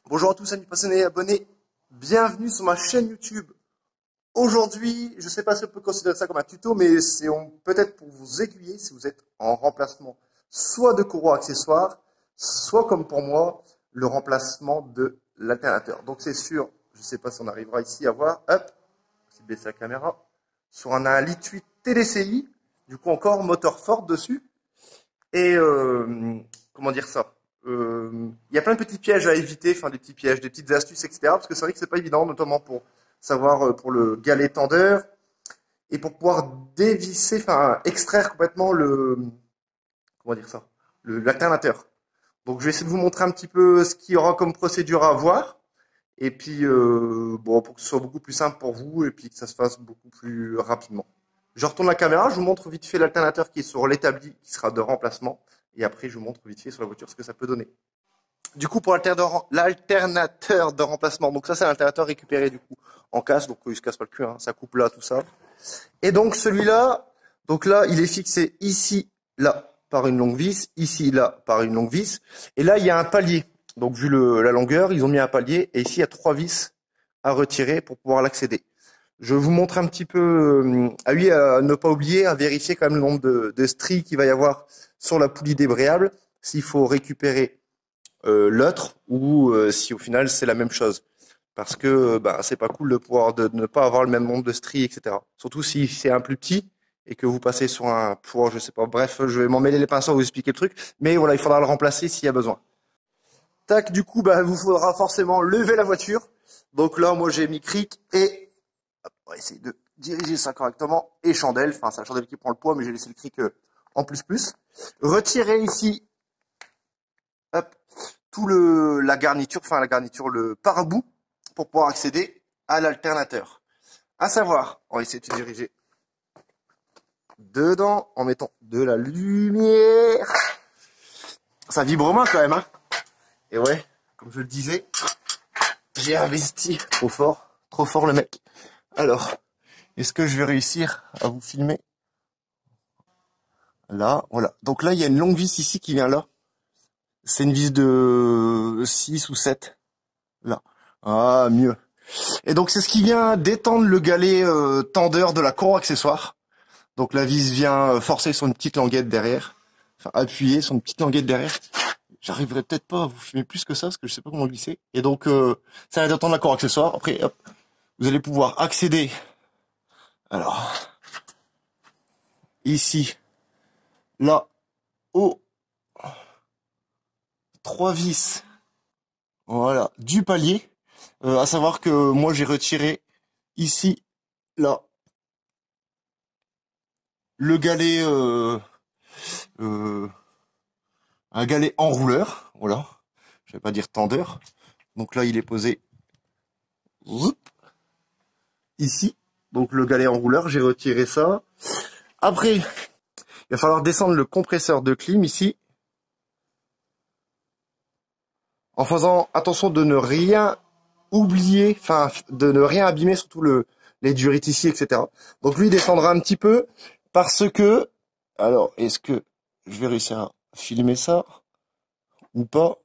Bonjour à tous amis passionnés et abonnés, bienvenue sur ma chaîne YouTube. Aujourd'hui, je ne sais pas si on peut considérer ça comme un tuto, mais c'est peut-être pour vous aiguiller si vous êtes en remplacement soit de courroie accessoire, soit comme pour moi, le remplacement de l'alternateur. Donc c'est sûr, je ne sais pas si on arrivera ici à voir, hop, je vais baisser la caméra, sur un Lit 8 TDCi, du coup encore moteur fort dessus, et comment dire ça, il y a plein de petits pièges à éviter, enfin des petits pièges, des petites astuces, etc. Parce que c'est vrai que c'est pas évident, notamment pour savoir pour le galet tendeur et pour pouvoir dévisser, enfin extraire complètement comment dire ça, l'alternateur. Donc je vais essayer de vous montrer un petit peu ce qu'il y aura comme procédure à avoir. Et puis bon, pour que ce soit beaucoup plus simple pour vous et puis que ça se fasse beaucoup plus rapidement. Je retourne la caméra, je vous montre vite fait l'alternateur qui est sur l'établi, qui sera de remplacement. Et après, je vous montre vite fait sur la voiture ce que ça peut donner. Du coup, pour l'alternateur de remplacement, donc ça c'est l'alternateur récupéré du coup en casse, donc il se casse pas le cul, hein, ça coupe là, tout ça. Et donc celui-là, donc là, il est fixé ici, là, par une longue vis, ici, là, par une longue vis. Et là, il y a un palier. Donc vu la longueur, ils ont mis un palier, et ici, il y a 3 vis à retirer pour pouvoir l'accéder. Je vous montre un petit peu, à ne pas oublier, à vérifier quand même le nombre de stries qu'il va y avoir sur la poulie débrayable, s'il faut récupérer l'autre ou si au final c'est la même chose. Parce que c'est pas cool de ne pas avoir le même nombre de stries, etc. Surtout si c'est un plus petit et que vous passez sur un pour, je sais pas, bref, je vais m'en mêler les pinceaux à vous expliquer le truc, mais voilà, il faudra le remplacer s'il y a besoin. Tac, du coup, il vous faudra forcément lever la voiture. Donc là, moi j'ai mis cric et on va essayer de diriger ça correctement. Et chandelle, enfin c'est la chandelle qui prend le poids, mais j'ai laissé le cric en plus. Retirez ici, hop, la garniture, le pare-bout pour pouvoir accéder à l'alternateur. À savoir, on va essayer de se diriger dedans en mettant de la lumière. Ça vibre moins quand même, hein. Et ouais, comme je le disais, j'ai investi trop fort le mec. Alors, est-ce que je vais réussir à vous filmer? Là, voilà. Donc là, il y a une longue vis ici qui vient là. C'est une vis de 6 ou 7. Là. Ah, mieux. Et donc, c'est ce qui vient détendre le galet tendeur de la courroie accessoire. Donc, la vis vient forcer sur une petite languette derrière. Enfin, appuyer sur une petite languette derrière. J'arriverai peut-être pas à vous filmer plus que ça, parce que je sais pas comment glisser. Et donc, ça va détendre la courroie accessoire. Après, hop, vous allez pouvoir accéder. Alors, ici, là, aux 3 vis, voilà, du palier. À savoir que moi j'ai retiré ici, là, le galet, un galet enrouleur, voilà. Je vais pas dire tendeur. Donc là il est posé ici. Donc le galet enrouleur, j'ai retiré ça. Après, il va falloir descendre le compresseur de clim ici. En faisant attention de ne rien oublier, enfin de ne rien abîmer, surtout les durites ici, etc. Donc lui descendra un petit peu parce que, alors est-ce que je vais réussir à filmer ça ou pas?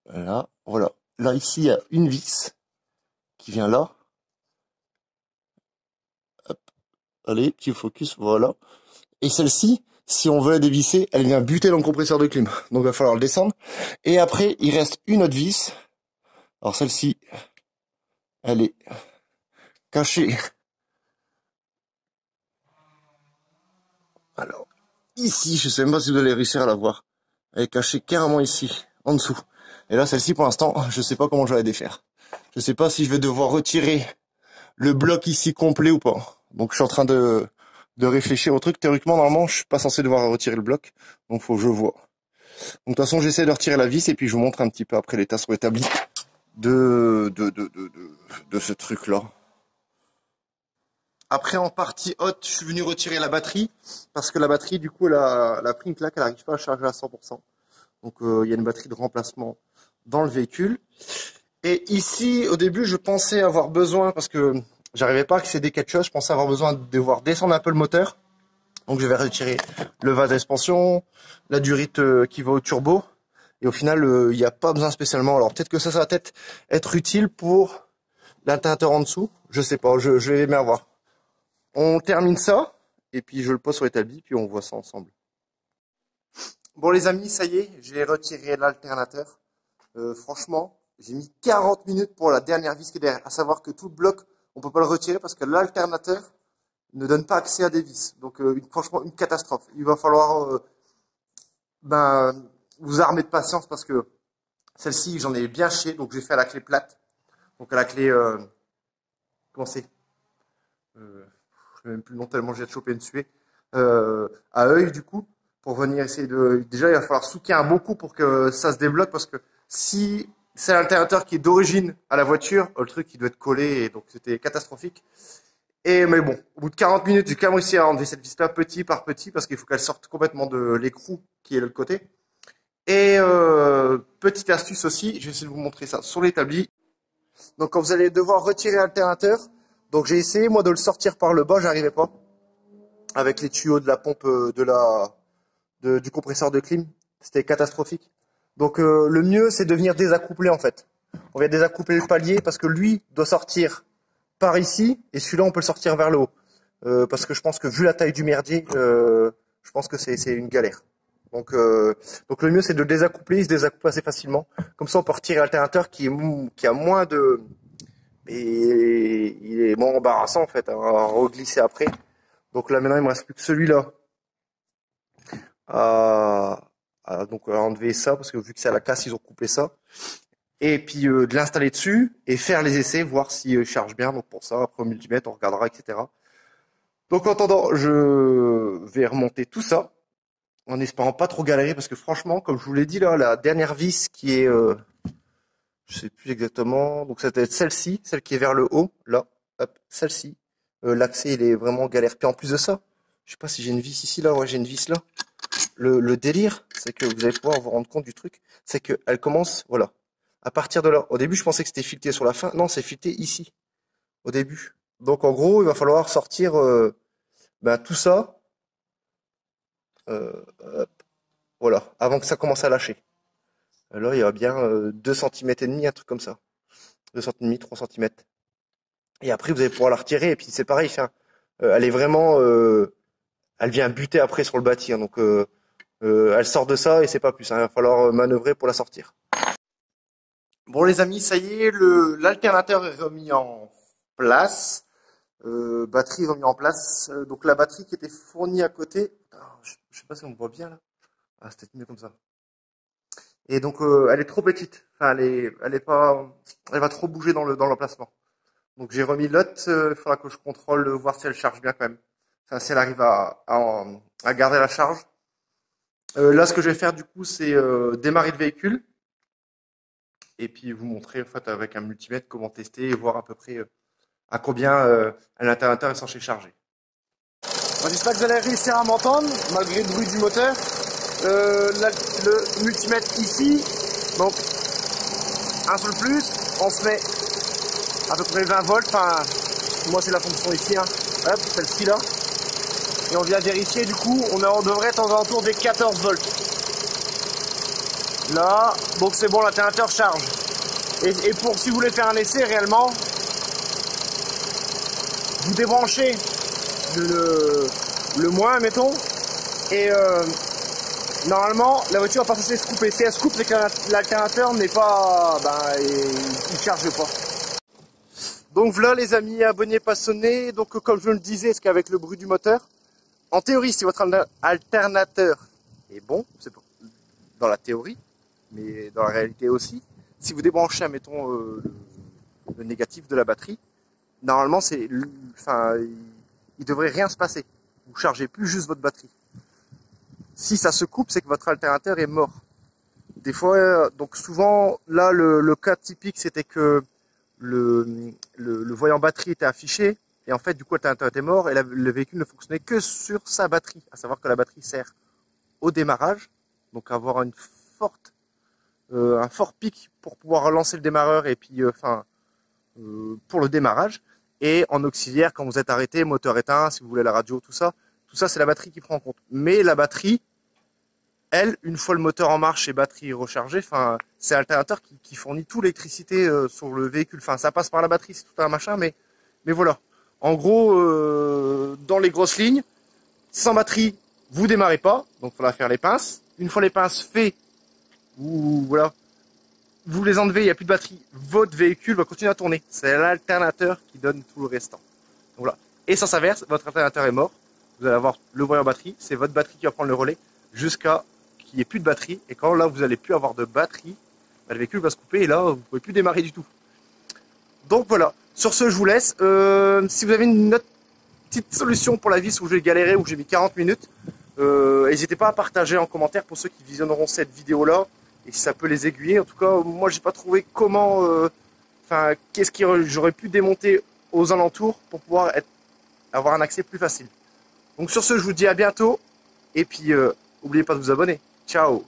Là, voilà. Là ici il y a une vis qui vient là. Hop. Allez, petit focus, voilà. Et celle-ci, si on veut la dévisser, elle vient buter dans le compresseur de clim. Donc il va falloir le descendre. Et après, il reste une autre vis. Alors celle-ci, elle est cachée. Alors, ici, je sais même pas si vous allez réussir à la voir. Elle est cachée carrément ici, en dessous. Et là, celle-ci, pour l'instant, je sais pas comment je vais la défaire. Je sais pas si je vais devoir retirer le bloc ici complet ou pas. Donc je suis en train de réfléchir au truc. Théoriquement, normalement, je suis pas censé devoir retirer le bloc. Donc faut que je vois. Donc de toute façon, j'essaie de retirer la vis et puis je vous montre un petit peu après l'état sur établi de ce truc-là. Après, en partie haute, je suis venu retirer la batterie parce que la batterie, du coup, elle a pris une claque, elle n'arrive pas à charger à 100%. Donc il y a une batterie de remplacement dans le véhicule. Et ici, au début, je pensais avoir besoin, parce que j'arrivais pas à accéder à quelque chose, je pensais avoir besoin de devoir descendre un peu le moteur Donc je vais retirer le vase d'expansion, la durite qui va au turbo. Et au final, il n'y a pas besoin spécialement. Alors peut-être que ça va peut-être être utile pour l'alternateur en dessous. Je sais pas, je vais bien voir. On termine ça, et puis je le pose sur l'établi, puis on voit ça ensemble. Bon les amis, ça y est, j'ai retiré l'alternateur. Franchement, j'ai mis 40 minutes pour la dernière vis qui est derrière. À savoir que tout le bloc, on peut pas le retirer parce que l'alternateur ne donne pas accès à des vis. Donc franchement, une catastrophe. Il va falloir vous armer de patience parce que celle-ci, j'en ai bien chié. Donc j'ai fait à la clé plate. Donc à la clé... comment c'est je ne sais même plus le nom tellement j'ai chopé une suée. À œil du coup. Pour venir essayer de... Déjà, il va falloir souquer un bon coup pour que ça se débloque parce que si c'est l'alternateur qui est d'origine à la voiture, le truc il doit être collé et donc c'était catastrophique. Mais bon, au bout de 40 minutes, j'ai quand même réussi à enlever cette vis-là petit par petit parce qu'il faut qu'elle sorte complètement de l'écrou qui est de l'autre côté. Et petite astuce aussi, je vais essayer de vous montrer ça sur l'établi. Donc quand vous allez devoir retirer l'alternateur, donc j'ai essayé moi de le sortir par le bas, j'arrivais pas. Avec les tuyaux de la pompe du compresseur de clim, c'était catastrophique. Donc le mieux c'est de venir désaccoupler en fait. On vient désaccoupler le palier parce que lui doit sortir par ici et celui-là on peut le sortir vers le haut. Parce que je pense que vu la taille du merdier, je pense que c'est une galère. Donc le mieux c'est de le désaccoupler, il se désaccouple assez facilement. Comme ça on peut retirer l'alternateur qui a moins de... Et il est moins embarrassant en fait à reglisser après. Donc là maintenant il me reste plus que celui-là donc enlever ça parce que vu que c'est à la casse ils ont coupé ça et puis de l'installer dessus et faire les essais voir s'il charge bien. Donc pour ça après au multimètre on regardera, etc. Donc en attendant je vais remonter tout ça en espérant pas trop galérer parce que franchement comme je vous l'ai dit là, la dernière vis qui est je sais plus exactement, donc ça doit être celle-ci, celle qui est vers le haut là, hop, celle-ci, l'accès il est vraiment galère. Puis en plus de ça, je sais pas si j'ai une vis ici là, ouais j'ai une vis là. Le délire, c'est que vous allez pouvoir vous rendre compte du truc, c'est qu'elle commence, voilà, à partir de là. Au début, je pensais que c'était fileté sur la fin. Non, c'est fileté ici, au début. Donc, en gros, il va falloir sortir tout ça, hop, voilà, avant que ça commence à lâcher. Là, il y a bien 2 cm et demi, un truc comme ça. 2 cm et demi, 3 cm. Et après, vous allez pouvoir la retirer. Et puis, c'est pareil, elle est vraiment... elle vient buter après sur le bâti. Hein, donc, elle sort de ça et c'est pas plus. Hein, il va falloir manœuvrer pour la sortir. Bon les amis, ça y est, l'alternateur est remis en place. Batterie remis en place. Donc la batterie qui était fournie à côté. Je sais pas si on voit bien là. Ah, c'était mieux comme ça. Et donc elle est trop petite. Enfin, elle va trop bouger dans l'emplacement. Donc j'ai remis l'autre. Il faudra que je contrôle, voir si elle charge bien quand même. Enfin, si elle arrive à garder la charge. Là, ce que je vais faire du coup, c'est démarrer le véhicule et puis vous montrer en fait avec un multimètre comment tester et voir à peu près à combien l'alternateur est censé charger. Bon, j'espère que vous allez réussir à m'entendre malgré le bruit du moteur. Le multimètre ici, donc un seul plus, on se met à peu près 20 volts. Enfin, moi c'est la fonction ici, hein. Hop, celle-ci là. Et on vient vérifier, du coup, on devrait être aux alentours des 14 volts. Là, donc c'est bon, l'alternateur charge. Et pour, si vous voulez faire un essai réellement, vous débranchez le moins, mettons, et normalement, la voiture va pas censée se couper. Si elle se coupe, c'est que l'alternateur n'est pas, il charge pas. Donc voilà les amis, abonnés passionnés. Donc comme je le disais, c'est qu'avec le bruit du moteur, en théorie, si votre alternateur est bon, c'est dans la théorie, mais dans la réalité aussi, si vous débranchez, mettons, le négatif de la batterie, normalement, il devrait rien se passer. Vous chargez plus juste votre batterie. Si ça se coupe, c'est que votre alternateur est mort. Des fois, donc souvent, là, le cas typique, c'était que le voyant batterie était affiché, et en fait, du coup, l'alternateur était mort, et le véhicule ne fonctionnait que sur sa batterie. À savoir que la batterie sert au démarrage, donc avoir un fort pic pour pouvoir lancer le démarreur, et puis, pour le démarrage. Et en auxiliaire, quand vous êtes arrêté, moteur éteint, si vous voulez la radio, tout ça Tout ça, c'est la batterie qui prend en compte. Mais la batterie, elle, une fois le moteur en marche et batterie rechargée, enfin, c'est l'alternateur qui fournit toute l'électricité sur le véhicule. Enfin, ça passe par la batterie, c'est tout un machin, mais voilà. En gros, dans les grosses lignes, sans batterie, vous démarrez pas, donc il faudra faire les pinces. Une fois les pinces faites, voilà, vous les enlevez, il n'y a plus de batterie, votre véhicule va continuer à tourner. C'est l'alternateur qui donne tout le restant. Donc voilà. Et ça s'inverse, votre alternateur est mort, vous allez avoir le voyant batterie, c'est votre batterie qui va prendre le relais jusqu'à qu'il n'y ait plus de batterie. Et quand là, vous n'allez plus avoir de batterie, le véhicule va se couper et là, vous ne pouvez plus démarrer du tout. Donc voilà. Sur ce, je vous laisse. Si vous avez une autre petite solution pour la vis où j'ai galéré, où j'ai mis 40 minutes, n'hésitez pas à partager en commentaire pour ceux qui visionneront cette vidéo-là et si ça peut les aiguiller. En tout cas, moi, j'ai pas trouvé comment, qu'est-ce que j'aurais pu démonter aux alentours pour pouvoir avoir un accès plus facile. Donc sur ce, je vous dis à bientôt et puis n'oubliez pas de vous abonner. Ciao!